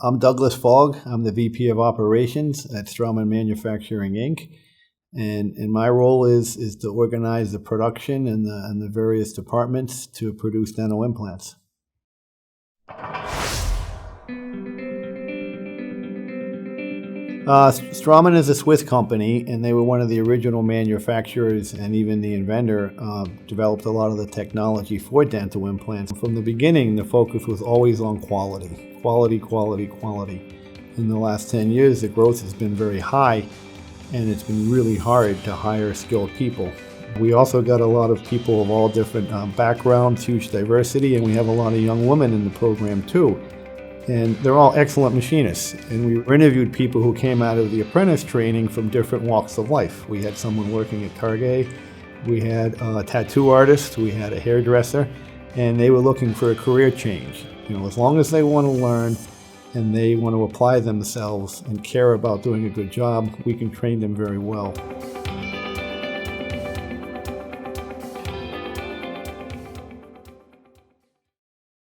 I'm Douglas Fogg. I'm the VP of Operations at Straumann Manufacturing Inc. And my role is to organize the production and the various departments to produce dental implants. Straumann is a Swiss company, and they were one of the original manufacturers, and even the inventor developed a lot of the technology for dental implants. From the beginning, the focus was always on quality. Quality, quality, quality. In the last 10 years, the growth has been very high, and it's been really hard to hire skilled people. We also got a lot of people of all different backgrounds, huge diversity, and we have a lot of young women in the program too. And they're all excellent machinists. And we interviewed people who came out of the apprentice training from different walks of life. We had someone working at Target, we had a tattoo artist, we had a hairdresser, and they were looking for a career change. As long as they want to learn and they want to apply themselves and care about doing a good job, we can train them very well.